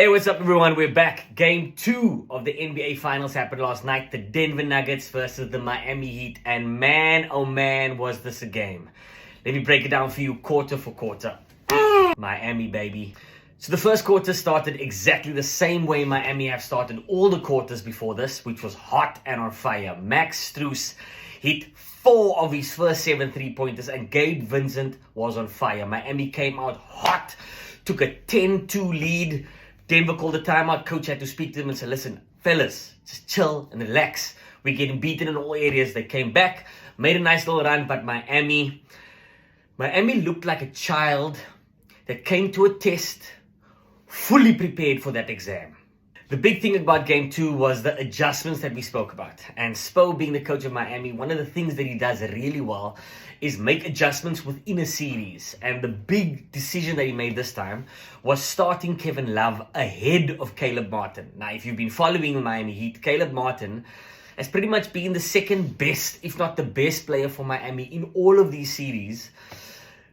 Hey, what's up, everyone? We're back. Game 2 of the NBA Finals happened last night. The Denver Nuggets versus the Miami Heat. And man, oh man, was this a game. Let me break it down for you quarter for quarter. Miami, baby. So the first quarter started exactly the same way Miami have started all the quarters before this, which was hot and on fire. Max Strus hit 4 of his first 7 3-pointers and Gabe Vincent was on fire. Miami came out hot, took a 10-2 lead. Denver called a timeout. Coach had to speak to them and say, listen, fellas, just chill and relax. We're getting beaten in all areas. They came back, made a nice little run, but Miami looked like a child that came to a test fully prepared for that exam. The big thing about Game 2 was the adjustments that we spoke about. And Spo, being the coach of Miami, one of the things that he does really well is make adjustments within a series. And the big decision that he made this time was starting Kevin Love ahead of Caleb Martin. Now, if you've been following the Miami Heat, Caleb Martin has pretty much been the second best, if not the best player for Miami in all of these series.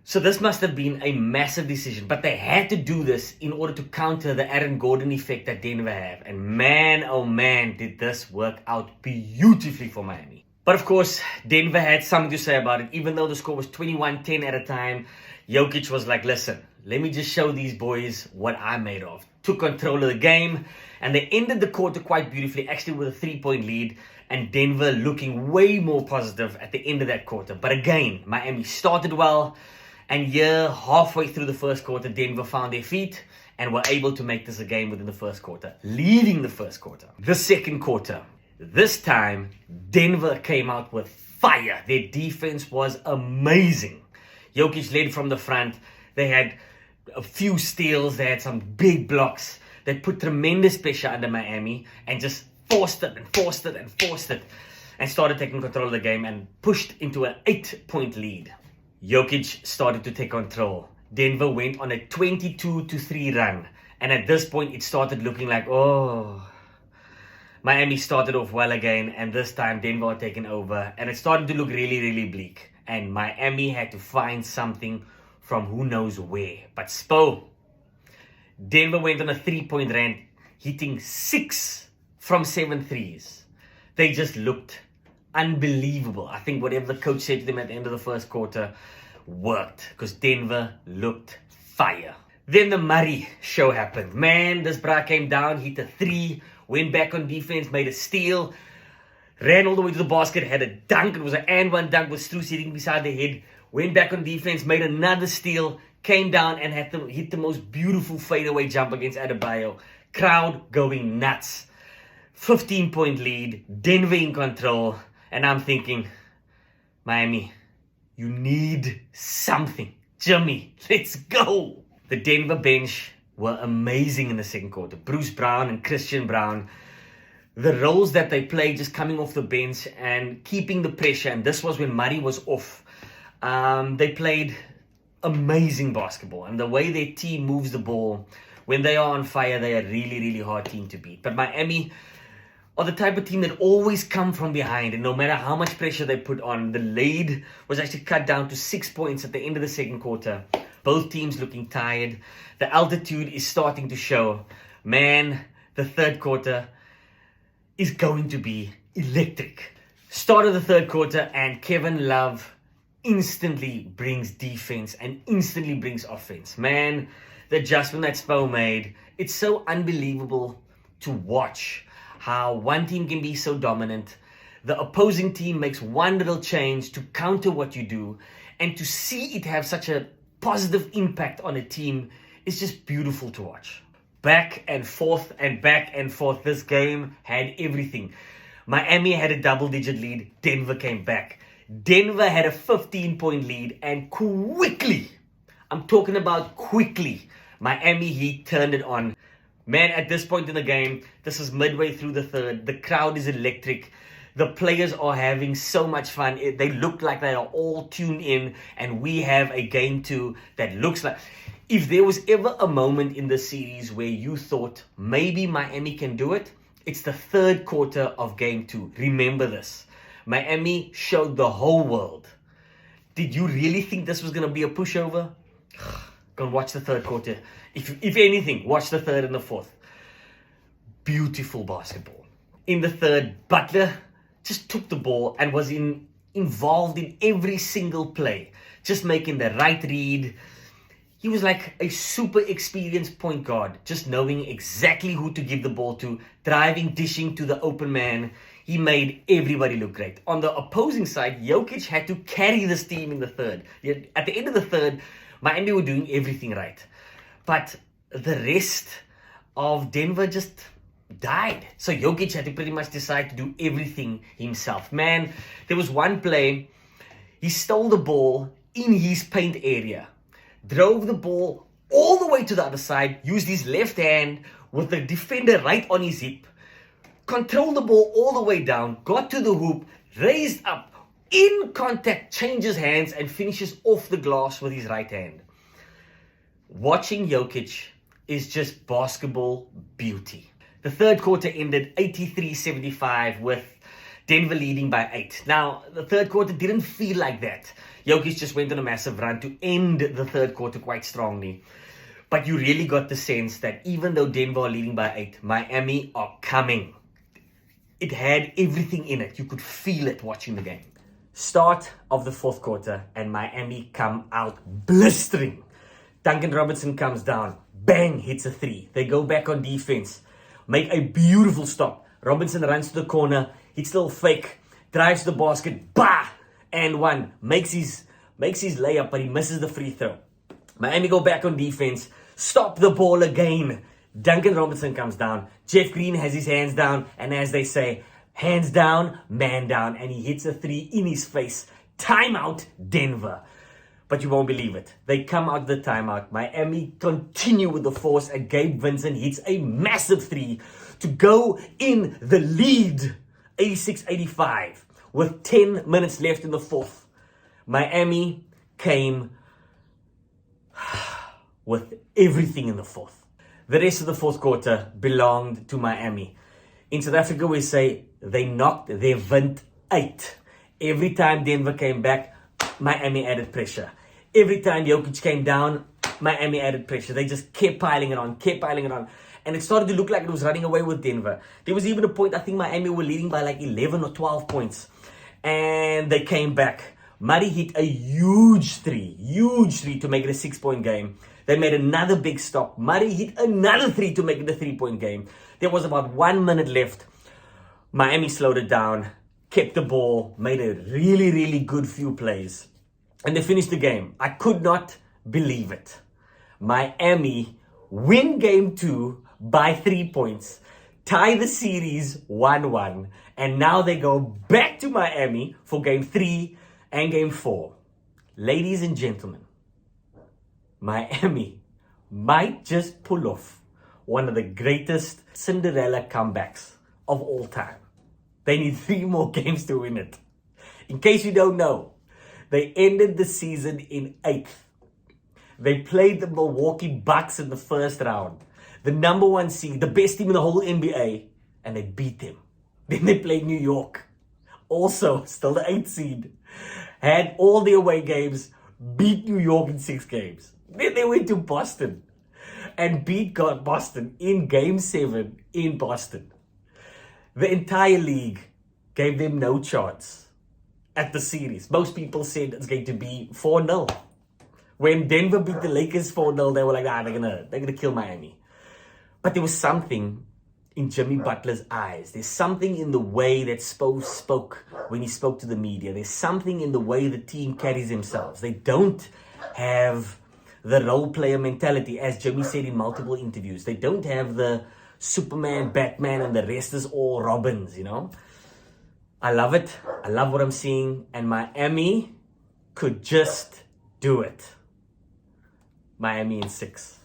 So this must have been a massive decision, but they had to do this in order to counter the Aaron Gordon effect that Denver have. And man, oh man, did this work out beautifully for Miami. But of course, Denver had something to say about it. Even though the score was 21-10 at a time, Jokic was like, listen, let me just show these boys what I'm made of. Took control of the game, and they ended the quarter quite beautifully, actually with a 3-point lead, and Denver looking way more positive at the end of that quarter. But again, Miami started well. And halfway through the first quarter, Denver found their feet and were able to make this a game within the first quarter, leading the first quarter. The second quarter, this time, Denver came out with fire. Their defense was amazing. Jokic led from the front. They had a few steals. They had some big blocks. They put tremendous pressure under Miami and just forced it and started taking control of the game and pushed into an 8-point lead. Jokic started to take control. Denver went on a 22-3 run. And at this point, it started looking like, Miami started off well again. And this time, Denver had taken over. And it started to look really, really bleak. And Miami had to find something from who knows where. But Spo, Denver went on a 3-point run, hitting 6 from 7 threes. They just looked unbelievable. I think whatever the coach said to them at the end of the first quarter worked because Denver looked fire. Then the Murray show happened. Man, this bra came down, hit a 3, went back on defense, made a steal, ran all the way to the basket, had a dunk. It was an and one dunk with Strus hitting beside the head. Went back on defense, made another steal, came down and had to hit the most beautiful fadeaway jump against Adebayo. Crowd going nuts. 15-point lead, Denver in control. And I'm thinking, Miami, you need something. Jimmy, let's go. The Denver bench were amazing in the second quarter. Bruce Brown and Christian Brown, the roles that they played just coming off the bench and keeping the pressure. And this was when Murray was off. They played amazing basketball. And the way their team moves the ball, when they are on fire, they are a really, really hard team to beat. But Miami are the type of team that always come from behind, and no matter how much pressure they put on, the lead was actually cut down to 6 points at the end of the second quarter. Both teams looking tired. The altitude is starting to show. Man, the third quarter is going to be electric. Start of the third quarter, and Kevin Love instantly brings defense and instantly brings offense. Man, the adjustment that Spo made, it's so unbelievable to watch how one team can be so dominant. The opposing team makes one little change to counter what you do, and to see it have such a positive impact on a team is just beautiful to watch. Back and forth. This game had everything. Miami had a double-digit lead. Denver came back. Denver had a 15-point lead, and quickly, I'm talking about quickly, Miami Heat turned it on. Man, at this point in the game, this is midway through the third. The crowd is electric. The players are having so much fun. They look like they are all tuned in. And we have a game 2 that looks like... If there was ever a moment in the series where you thought maybe Miami can do it, it's the third quarter of game 2. Remember this. Miami showed the whole world. Did you really think this was going to be a pushover? Go and watch the third quarter. If anything, watch the third and the fourth. Beautiful basketball. In the third, Butler just took the ball and was involved in every single play, just making the right read. He was like a super experienced point guard, just knowing exactly who to give the ball to, driving, dishing to the open man. He made everybody look great. On the opposing side, Jokic had to carry this team in the third. At the end of the third, Miami were doing everything right. But the rest of Denver just died. So Jokic had to pretty much decide to do everything himself. Man, there was one play, he stole the ball in his paint area, drove the ball all the way to the other side, used his left hand with the defender right on his hip, controlled the ball all the way down, got to the hoop, raised up, in contact, changes hands, and finishes off the glass with his right hand. Watching Jokic is just basketball beauty. The third quarter ended 83-75 with Denver leading by 8. Now, the third quarter didn't feel like that. Jokic just went on a massive run to end the third quarter quite strongly. But you really got the sense that even though Denver are leading by 8, Miami are coming. It had everything in it. You could feel it watching the game. Start of the fourth quarter and Miami come out blistering. Duncan Robinson comes down. Bang, hits a 3. They go back on defense. Make a beautiful stop. Robinson runs to the corner. Hits a little fake. Drives the basket. Bah! And one. Makes his layup, but he misses the free throw. Miami go back on defense. Stop the ball again. Duncan Robinson comes down. Jeff Green has his hands down. And as they say, hands down, man down. And he hits a 3 in his face. Timeout, Denver. But you won't believe it. They come out of the timeout. Miami continue with the force. And Gabe Vincent hits a massive 3 to go in the lead. 86-85. With 10 minutes left in the fourth. Miami came with everything in the fourth. The rest of the fourth quarter belonged to Miami. In South Africa, we say they knocked their wind out. Every time Denver came back, Miami added pressure. Every time Jokic came down, Miami added pressure. They just kept piling it on. And it started to look like it was running away with Denver. There was even a point, I think Miami were leading by like 11 or 12 points. And they came back. Murray hit a huge three to make it a 6-point game. They made another big stop. Murray hit another 3 to make it a 3-point game. There was about 1 minute left. Miami slowed it down, kept the ball, made a really, really good few plays. And they finished the game. I could not believe it. Miami win game 2 by 3 points, tie the series 1-1, and now they go back to Miami for game 3 and game 4. Ladies and gentlemen, Miami might just pull off one of the greatest Cinderella comebacks of all time. They need 3 more games to win it. In case you don't know, they ended the season in 8th. They played the Milwaukee Bucks in the first round. The number 1 seed, the best team in the whole NBA, and they beat them. Then they played New York. Also, still the 8th seed. Had all the away games, beat New York in 6 games. Then they went to Boston and beat Boston in Game 7 in Boston. The entire league gave them no chance at the series. Most people said it's going to be 4-0. When Denver beat the Lakers 4-0, they were like, they're gonna kill Miami. But there was something in Jimmy Butler's eyes. There's something in the way that Spo spoke when he spoke to the media. There's something in the way the team carries themselves. They don't have the role player mentality, as Jimmy said in multiple interviews. They don't have the Superman, Batman, and the rest is all Robins, you know. I love it. I love what I'm seeing. And Miami could just do it. Miami in 6.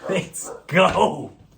Let's go.